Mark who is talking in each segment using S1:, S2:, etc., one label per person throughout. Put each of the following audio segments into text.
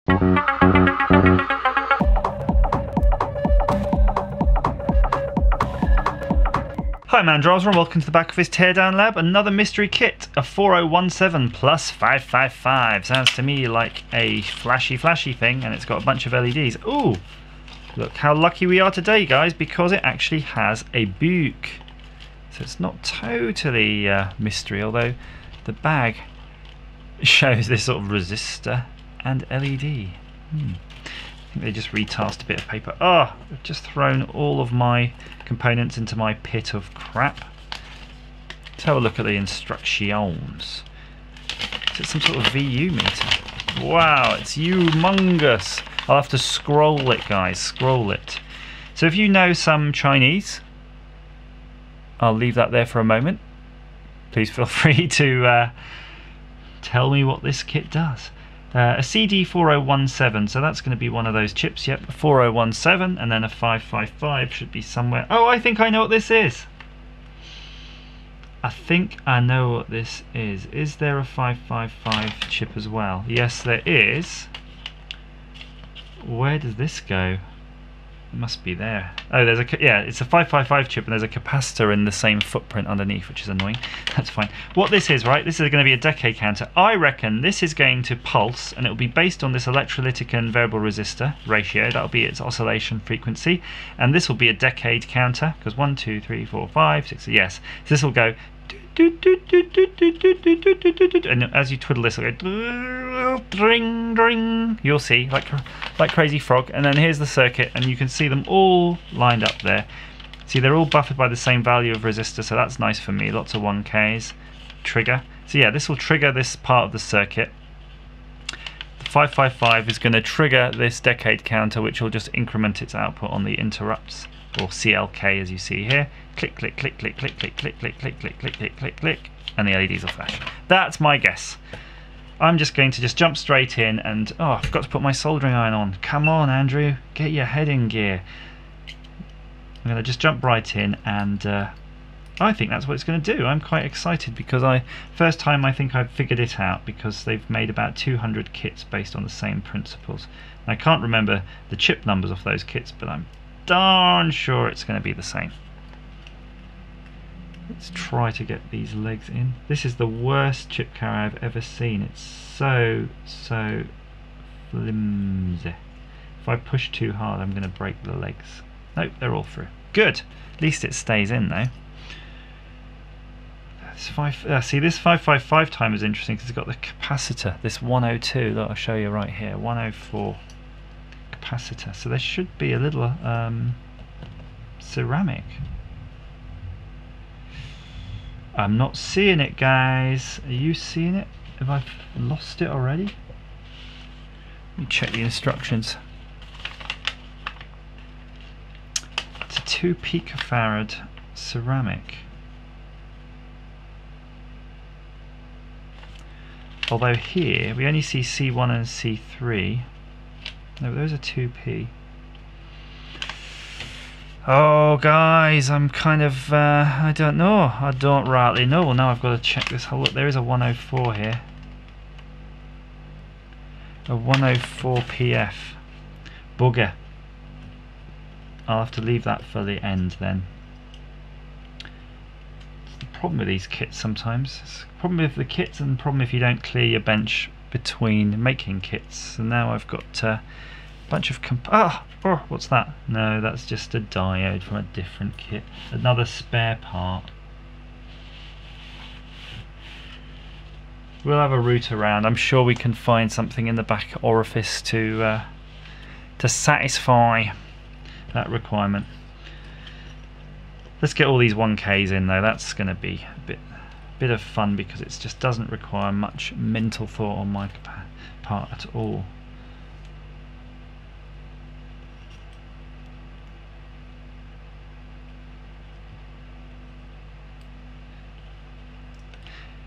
S1: Hi, I'm Andrew Osborne, welcome to the back of his Teardown Lab. Another mystery kit, a 4017 plus 555. Sounds to me like a flashy thing, and it's got a bunch of LEDs. Ooh, look how lucky we are today, guys, because it actually has a book. So it's not totally mystery, although the bag shows this sort of resistor and LED. I think they just retasked a bit of paper. Oh, I've just thrown all of my components into my pit of crap. Let's have a look at the instructions. Is it some sort of VU meter? Wow, it's humongous. I'll have to scroll it, guys, scroll it. So if you know some Chinese, I'll leave that there for a moment. Please feel free to tell me what this kit does. A CD4017, so that's going to be one of those chips. Yep, 4017, and then a 555 should be somewhere. Oh, I think I know what this is. I think I know what this is. Is there a 555 chip as well? Yes, there is. Where does this go? It must be there. Oh, there's a, yeah, it's a 555 chip, and there's a capacitor in the same footprint underneath, which is annoying. That's fine. What this is, right, this is going to be a decade counter. I reckon this is going to pulse, and it will be based on this electrolytic and variable resistor ratio. That'll be its oscillation frequency, and this will be a decade counter, because 1, 2, 3, 4, 5, 6, yes. So this will go, and as you twiddle this, it'll go dring dring. You'll see, like Crazy Frog. And then here's the circuit, and you can see them all lined up there. See, they're all buffered by the same value of resistor, so that's nice for me. Lots of 1Ks. Trigger. So yeah, this will trigger this part of the circuit. The 555 is going to trigger this decade counter, which will just increment its output on the interrupts, or CLK, as you see here. Click, click, click, click, click, click, click, click, click, click, click, click, click, click, and the LEDs will flash. That's my guess. I'm just going to jump straight in, and oh, I forgot to put my soldering iron on. Come on, Andrew, get your head in gear. I'm going to just jump right in, and I think that's what it's going to do. I'm quite excited because first time I think I've figured it out, because they've made about 200 kits based on the same principles. And I can't remember the chip numbers of those kits, but I'm darn sure it's going to be the same. Let's try to get these legs in. This is the worst chip carrier I've ever seen. It's so flimsy. If I push too hard, I'm going to break the legs. Nope, they're all through. Good. At least it stays in though. See, this 555 timer is interesting because it's got the capacitor, this 102 that I'll show you right here, 104 capacitor. So there should be a little ceramic. I'm not seeing it, guys. Are you seeing it? Have I lost it already? Let me check the instructions. It's a 2 picofarad ceramic. Although here we only see C1 and C3. No, those are 2P. Oh, guys, I'm kind of, I don't know. I don't rightly know. Well, now I've got to check this. Oh, look, there is a 104 here. A 104 PF. Bugger. I'll have to leave that for the end then. It's the problem with these kits sometimes. It's the problem with the kits, and the problem if you don't clear your bench between making kits. So now I've got a bunch of oh, what's that? No, that's just a diode from a different kit. Another spare part. We'll have a route around. I'm sure we can find something in the back orifice to satisfy that requirement. Let's get all these 1Ks in though. That's going to be a bit of fun because it just doesn't require much mental thought on my part at all.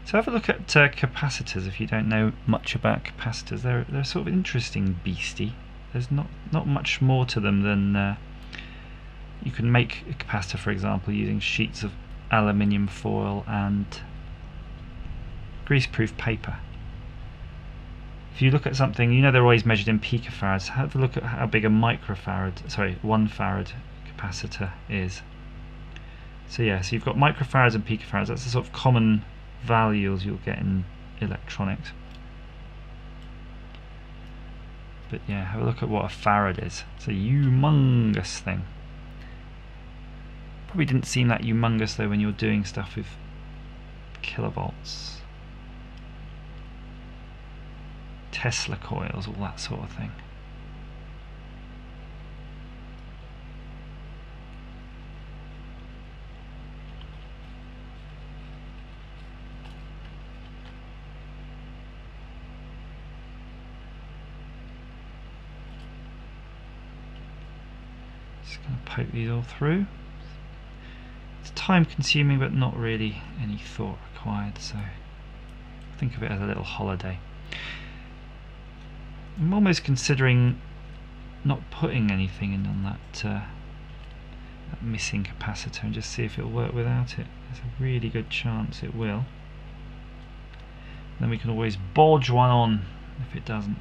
S1: So have a look at capacitors if you don't know much about capacitors. They're sort of interesting beastie. There's not much more to them than you can make a capacitor, for example, using sheets of aluminium foil and greaseproof paper. if you look at something, you know they're always measured in picofarads. Have a look at how big a 1 farad capacitor is. So yeah, so you've got microfarads and picofarads. That's the sort of common values you'll get in electronics. But yeah, have a look at what a farad is. It's a humongous thing. Probably didn't seem that humongous though when you're doing stuff with kilovolts. Tesla coils, all that sort of thing. Just going to poke these all through. It's time consuming but not really any thought required, so think of it as a little holiday. I'm almost considering not putting anything in on that missing capacitor and just see if it'll work without it. There's a really good chance it will. Then we can always bodge one on if it doesn't.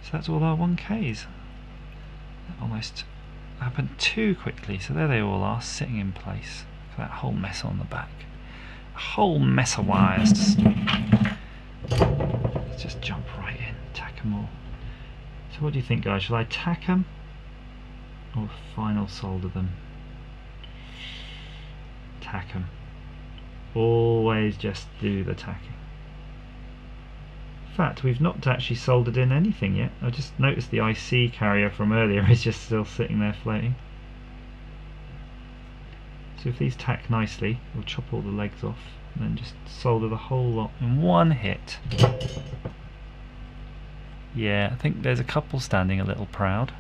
S1: So that's all our 1Ks. That almost happened too quickly, so there they all are, sitting in place. That whole mess on the back. A whole mess of wires. Let's just jump right in, tack them all. So what do you think, guys? Shall I tack them or final solder them? Tack them. Always just do the tacking. In fact, we've not actually soldered in anything yet. I just noticed the IC carrier from earlier is just still sitting there floating. So if these tack nicely, we'll chop all the legs off and then just solder the whole lot in one hit. Yeah, I think there's a couple standing a little proud.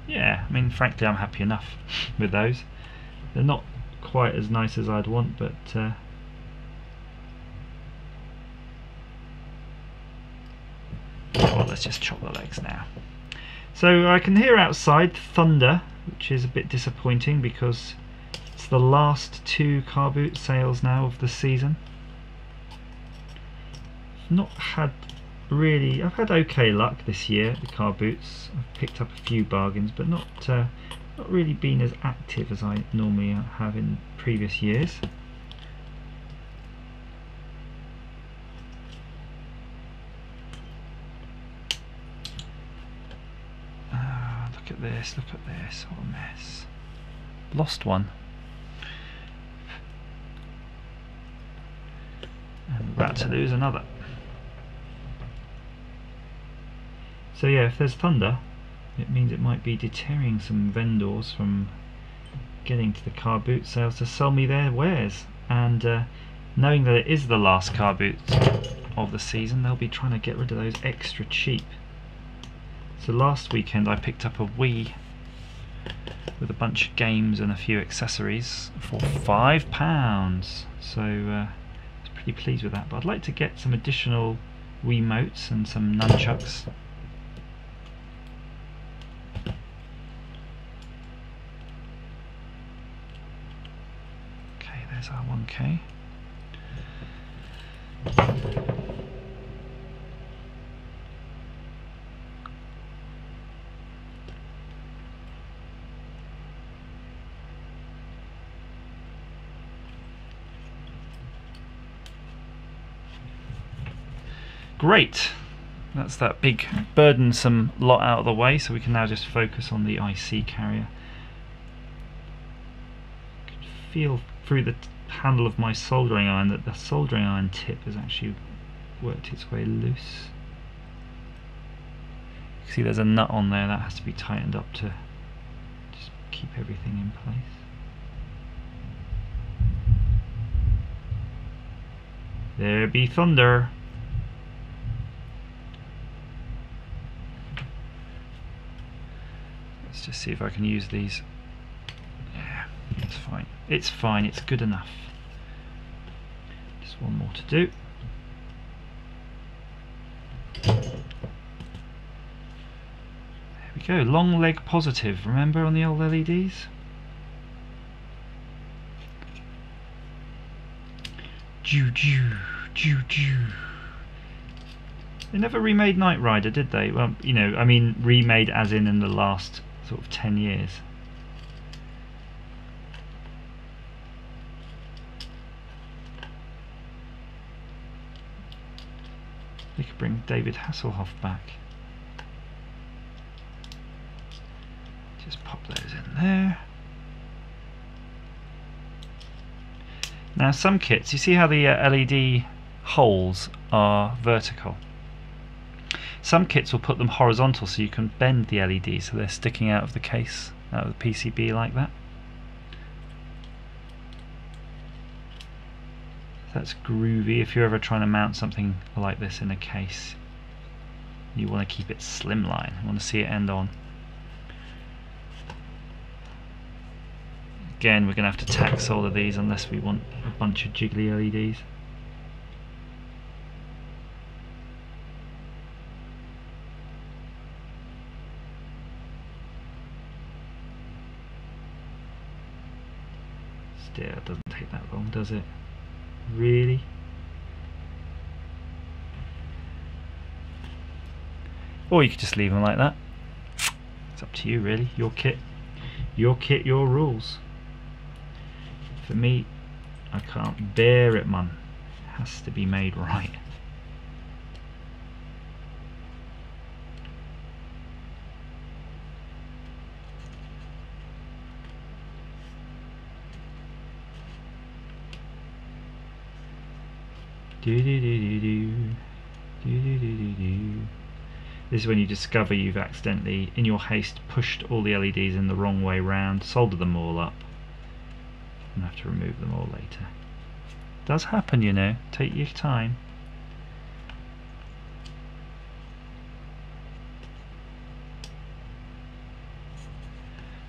S1: Yeah, I mean, frankly, I'm happy enough with those. They're not quite as nice as I'd want, but well, let's just chop the legs now. So I can hear outside thunder, which is a bit disappointing because it's the last 2 car boot sales now of the season. Not had really, I've had okay luck this year at the car boots. I've picked up a few bargains, but not really been as active as I normally have in previous years. Look at this, what a mess. Lost one. And about to lose another. So yeah, if there's thunder, it means it might be deterring some vendors from getting to the car boot sales to sell me their wares. And knowing that it is the last car boot of the season, they'll be trying to get rid of those extra cheap. So last weekend I picked up a Wii with a bunch of games and a few accessories for £5. So I was pretty pleased with that. But I'd like to get some additional Wiimotes and some nunchucks. There's our 1K. Great. That's that big burdensome lot out of the way, so we can now just focus on the IC carrier. I can feel through the handle of my soldering iron that the soldering iron tip has actually worked its way loose. You can see there's a nut on there that has to be tightened up to just keep everything in place. There be thunder. Let's just see if I can use these. Yeah, it's It's fine, it's good enough. Just one more to do. There we go, long leg positive, remember on the old LEDs? Joo joo, joo joo. They never remade Knight Rider, did they? Well, you know, I mean remade as in the last sort of 10 years. They could bring David Hasselhoff back. Just pop those in there. Now some kits, you see how the LED holes are vertical? Some kits will put them horizontal so you can bend the LEDs so they're sticking out of the case, out of the PCB like that. That's groovy if you're ever trying to mount something like this in a case. You want to keep it slimline, you want to see it end on. Again, we're going to have to tax all of these unless we want a bunch of jiggly LEDs. Still, it doesn't take that long, does it? Really? Or you could just leave them like that. It's up to you, really. Your kit, your rules. For me, I can't bear it, man. It has to be made right. This is when you discover you've accidentally, in your haste, pushed all the LEDs in the wrong way round, soldered them all up, and have to remove them all later. It does happen, you know. Take your time.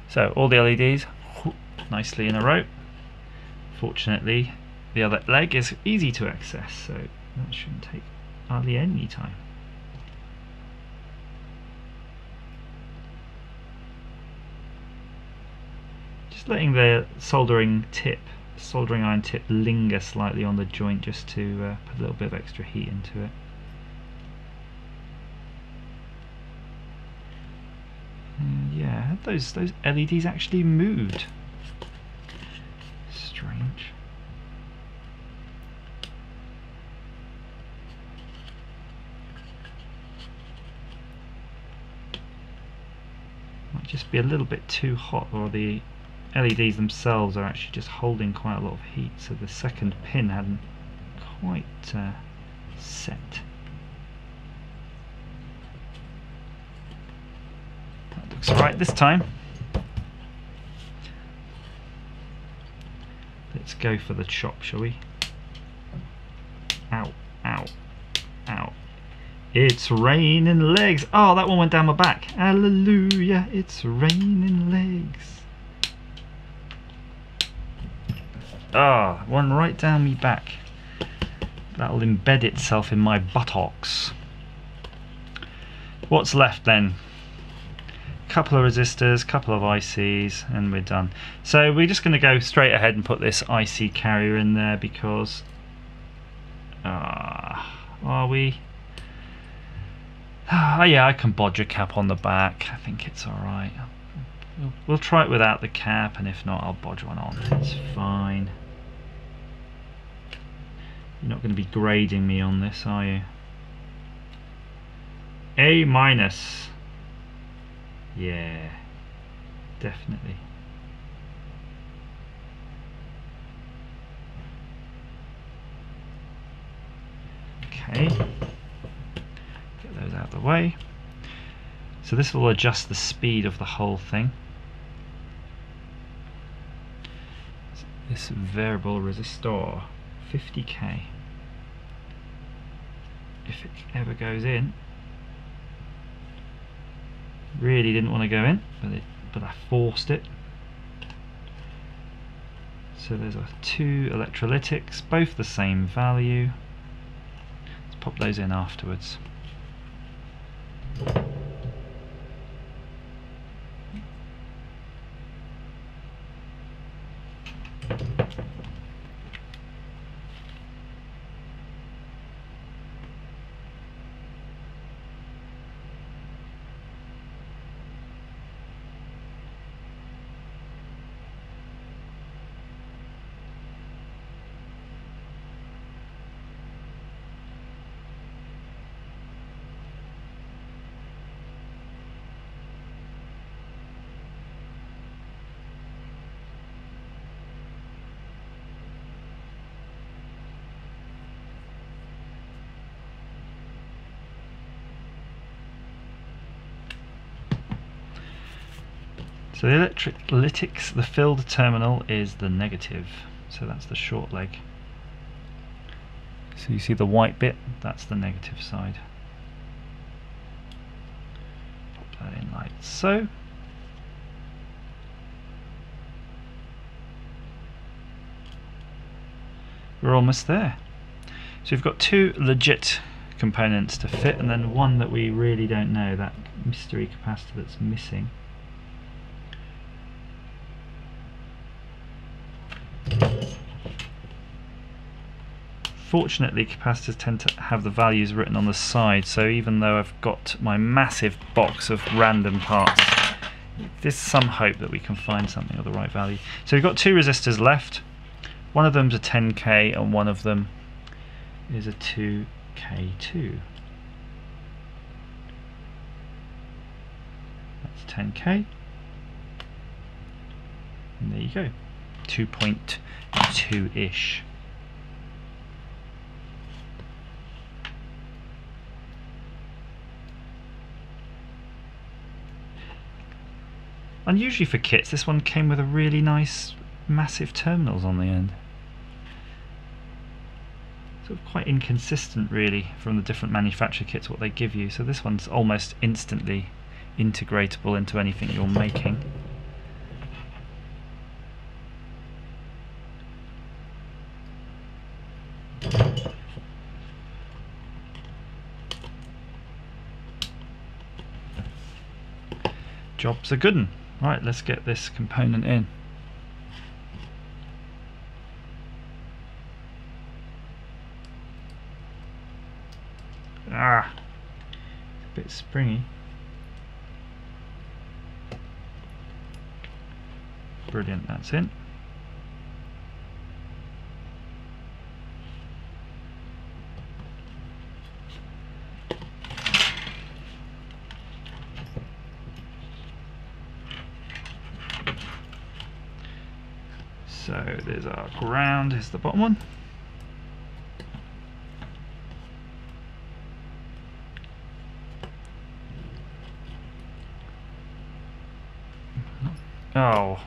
S1: So all the LEDs nicely in a row. Fortunately, the other leg is easy to access, so that shouldn't take hardly any time. Just letting the soldering iron tip linger slightly on the joint just to put a little bit of extra heat into it. Yeah, those LEDs actually moved. Strange. Might just be a little bit too hot, or the LEDs themselves are actually just holding quite a lot of heat, so the second pin hadn't quite set. That looks right this time. Let's go for the chop, shall we? Ow, ow, ow. It's raining legs. Oh, that one went down my back. Hallelujah, it's raining legs. Ah, one right down me back. That'll embed itself in my buttocks. What's left then? Couple of resistors, couple of ICs, and we're done. So we're just going to go straight ahead and put this IC carrier in there because are we? Yeah, I can bodge a cap on the back. I think it's alright. We'll try it without the cap, and if not, I'll bodge one on. It's fine. You're not going to be grading me on this, are you? A minus. Yeah, definitely. Okay, get those out of the way. So this will adjust the speed of the whole thing. This variable resistor, 50k. If it ever goes in. Really didn't want to go in, but I forced it. So there's our two electrolytics, both the same value. Let's pop those in afterwards. So the electrolytics, the filled terminal is the negative, so that's the short leg. So you see the white bit, that's the negative side. Pop that in like so. We're almost there. So we've got two legit components to fit, and then one that we really don't know, that mystery capacitor that's missing. Fortunately, capacitors tend to have the values written on the side, so even though I've got my massive box of random parts, there's some hope that we can find something of the right value. So we've got two resistors left. One of them's a 10K and one of them is a 2K2. That's 10K. And there you go. 2.2-ish. Unusually for kits, this one came with a really nice massive terminals on the end. Sort of quite inconsistent really from the different manufacturer kits what they give you, so this one's almost instantly integratable into anything you're making. Job's a good one. Right, let's get this component in. Ah, it's a bit springy. Brilliant, that's in. So there's our ground, here's the bottom one. Oh,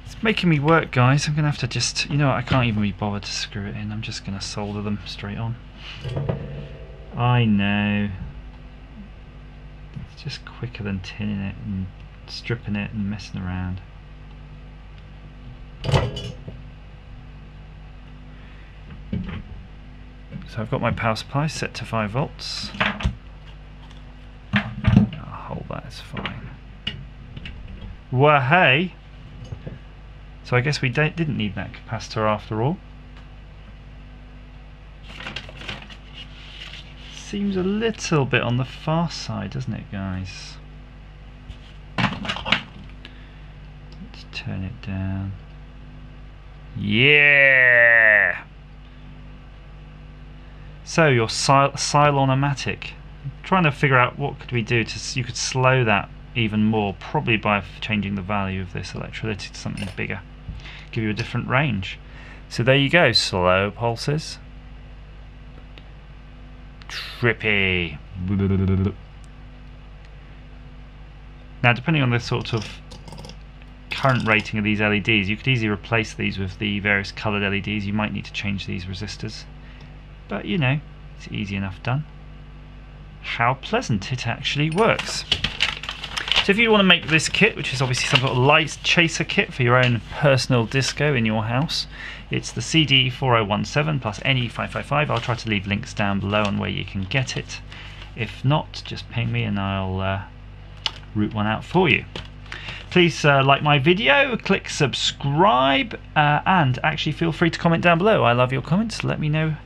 S1: it's making me work, guys. I'm gonna have to just, you know what, I can't even be bothered to screw it in. I'm just gonna solder them straight on. I know. It's just quicker than tinning it and stripping it and messing around. So I've got my power supply set to 5 volts. I'll hold that, it's fine. Well, hey! So I guess we didn't need that capacitor after all. Seems a little bit on the fast side, doesn't it, guys? Let's turn it down. Yeah! So your Cylon-O-Matic. Trying to figure out what could we do to, you could slow that even more, probably by changing the value of this electrolytic to something bigger. Give you a different range. So there you go, slow pulses. Trippy. Now depending on the sort of current rating of these LEDs, you could easily replace these with the various coloured LEDs. You might need to change these resistors, but you know, it's easy enough done. How pleasant it actually works. So if you want to make this kit, which is obviously some sort of light chaser kit for your own personal disco in your house, it's the CD4017 plus NE555. I'll try to leave links down below on where you can get it. If not, just ping me and I'll root one out for you. Please like my video, click subscribe, and actually feel free to comment down below. I love your comments. Let me know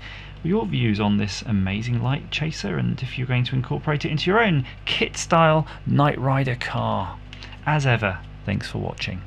S1: your views on this amazing light chaser and if you're going to incorporate it into your own kit style Knight Rider car. As ever, thanks for watching.